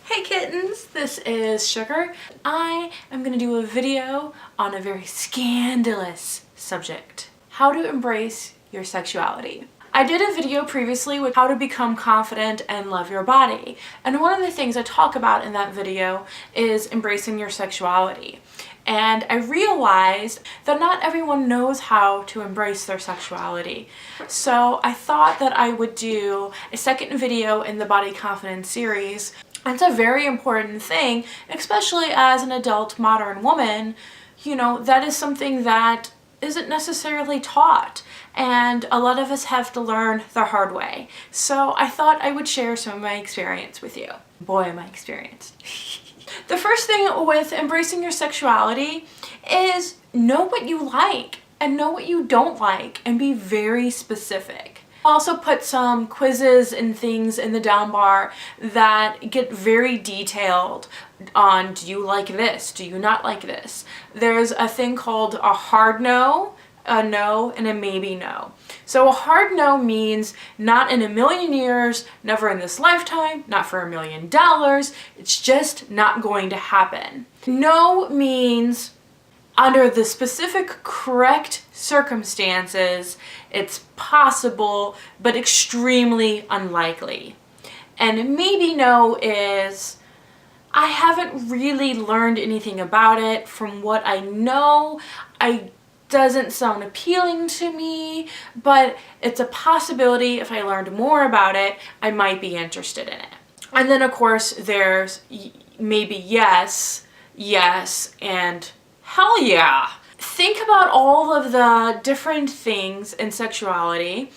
Hey kittens, this is Sugar. I am going to do a video on a very scandalous subject. How to embrace your sexuality. I did a video previously with how to become confident and love your body. And one of the things I talk about in that video is embracing your sexuality. And I realized that not everyone knows how to embrace their sexuality. So I thought that I would do a second video in the Body Confidence series. It's a very important thing, especially as an adult modern woman. You know, that is something that isn't necessarily taught, and a lot of us have to learn the hard way. So I thought I would share some of my experience with you. Boy, am I experienced. The first thing with embracing your sexuality is know what you like and know what you don't like and be very specific. I'll also put some quizzes and things in the down bar that get very detailed on, do you like this? Do you not like this? There's a thing called a hard no, a no, and a maybe no. So a hard no means not in a million years, never in this lifetime, not for $1 million. It's just not going to happen. No means under the specific correct circumstances, it's possible, but extremely unlikely. And maybe no is, I haven't really learned anything about it. From what I know, it doesn't sound appealing to me, but it's a possibility. If I learned more about it, I might be interested in it. And then of course there's maybe yes, yes, and hell yeah. Think about all of the different things in sexuality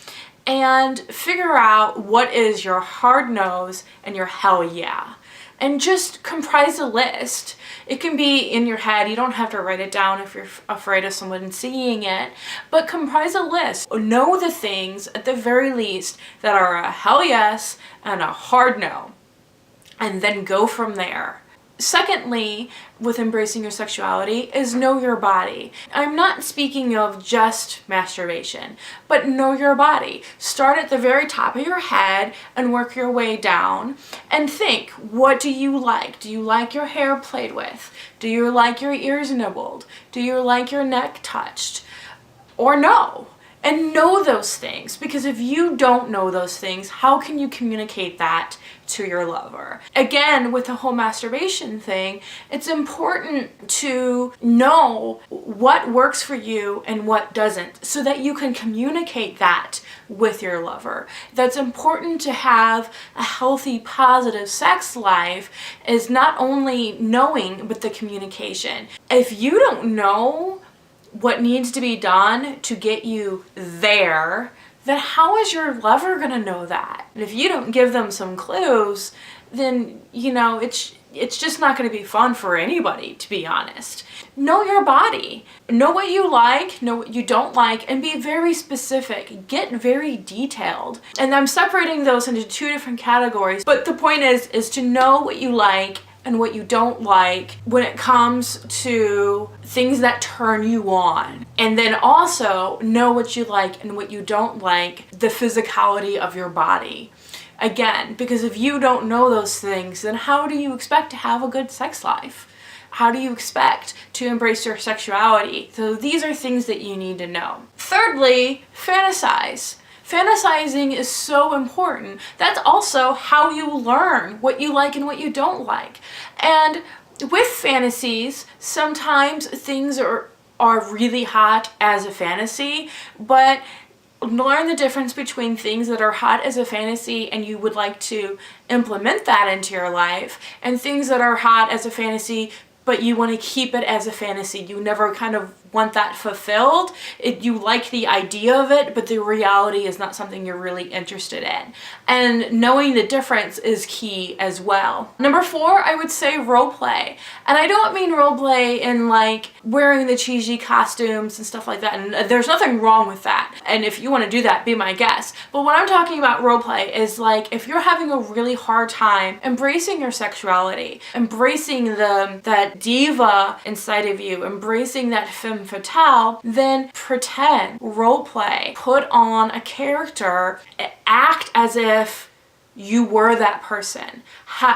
and figure out what is your hard no's and your hell yeah. And just comprise a list. It can be in your head. You don't have to write it down if you're afraid of someone seeing it. But comprise a list. Know the things, at the very least, that are a hell yes and a hard no. And then go from there. Secondly, with embracing your sexuality is know your body. I'm not speaking of just masturbation, but know your body. Start at the very top of your head and work your way down and think, what do you like? Do you like your hair played with? Do you like your ears nibbled? Do you like your neck touched? Or no? And know those things, because if you don't know those things, how can you communicate that to your lover? Again, with the whole masturbation thing, it's important to know what works for you and what doesn't, so that you can communicate that with your lover. That's important to have a healthy, positive sex life, is not only knowing, but the communication. If you don't know what needs to be done to get you there, then how is your lover gonna know that? And if you don't give them some clues, then, you know, it's just not gonna be fun for anybody, to be honest. Know your body. Know what you like, know what you don't like, and be very specific. Get very detailed. And I'm separating those into two different categories, but the point is to know what you like and what you don't like when it comes to things that turn you on. And then also know what you like and what you don't like, the physicality of your body. Again, because if you don't know those things, then how do you expect to have a good sex life? How do you expect to embrace your sexuality? So these are things that you need to know. Thirdly, fantasize. Fantasizing is so important. That's also how you learn what you like and what you don't like. And with fantasies, sometimes things are really hot as a fantasy, but learn the difference between things that are hot as a fantasy and you would like to implement that into your life, and things that are hot as a fantasy but you want to keep it as a fantasy. You never kind of want that fulfilled. You like the idea of it, but the reality is not something you're really interested in. And knowing the difference is key as well. Number 4, I would say role play. And I don't mean role play in like wearing the cheesy costumes and stuff like that. And there's nothing wrong with that. And if you want to do that, be my guest. But what I'm talking about role play is like if you're having a really hard time embracing your sexuality, embracing that diva inside of you, embracing that femme fatale, then pretend, role play, put on a character, act as if you were that person?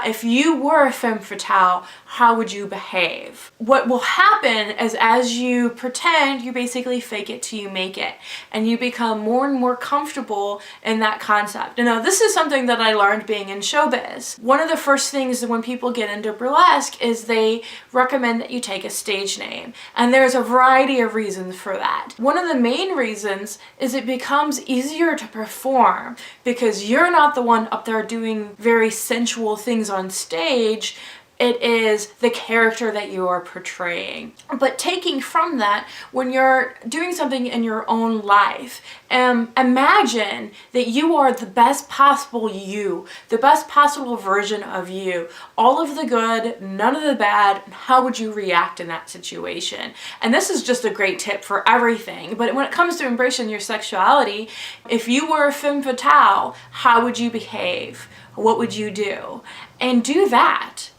If you were a femme fatale, how would you behave? What will happen is as you pretend, you basically fake it till you make it. And you become more and more comfortable in that concept. And now this is something that I learned being in showbiz. One of the first things when people get into burlesque is they recommend that you take a stage name. And there's a variety of reasons for that. One of the main reasons is it becomes easier to perform because you're not the one up there doing very sensual things on stage. It is the character that you are portraying. But taking from that, when you're doing something in your own life, imagine that you are the best possible you, the best possible version of you. All of the good, none of the bad. How would you react in that situation? And this is just a great tip for everything. But when it comes to embracing your sexuality, if you were a femme fatale, how would you behave? What would you do? And do that.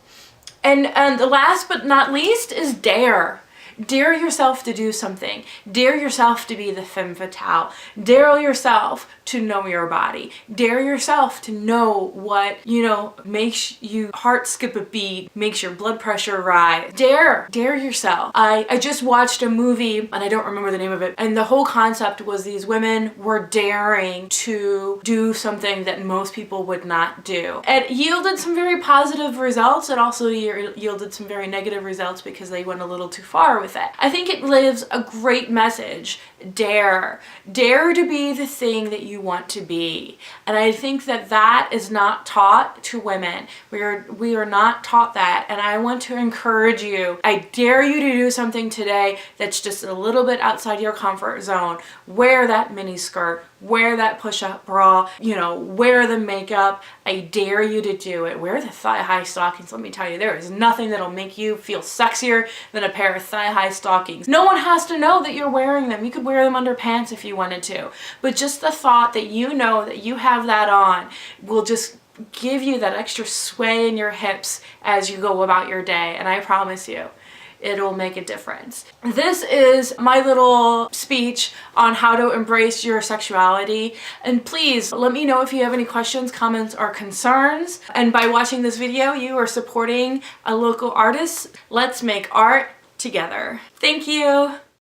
And the last but not least is dare. Dare yourself to do something. Dare yourself to be the femme fatale. Dare yourself to know your body. Dare yourself to know what, makes you heart skip a beat, makes your blood pressure rise. Dare yourself. I just watched a movie, and I don't remember the name of it, and the whole concept was these women were daring to do something that most people would not do. It yielded some very positive results. It also yielded some very negative results because they went a little too far with it. I think it lives a great message. Dare to be the thing that you want to be. And I think that is not taught to women. We are not taught that, and I want to encourage you. I dare you to do something today that's just a little bit outside your comfort zone. Wear that mini skirt, wear that push-up bra, wear the makeup. I dare you to do it. Wear the thigh-high stockings. Let me tell you, there is nothing that'll make you feel sexier than a pair of thigh-high stockings. No one has to know that you're wearing them. You could wear them under pants if you wanted to. But just the thought that you know that you have that on will just give you that extra sway in your hips as you go about your day. And I promise you, it'll make a difference. This is my little speech on how to embrace your sexuality. And please let me know if you have any questions, comments, or concerns. And by watching this video, you are supporting a local artist. Let's make art together. Thank you.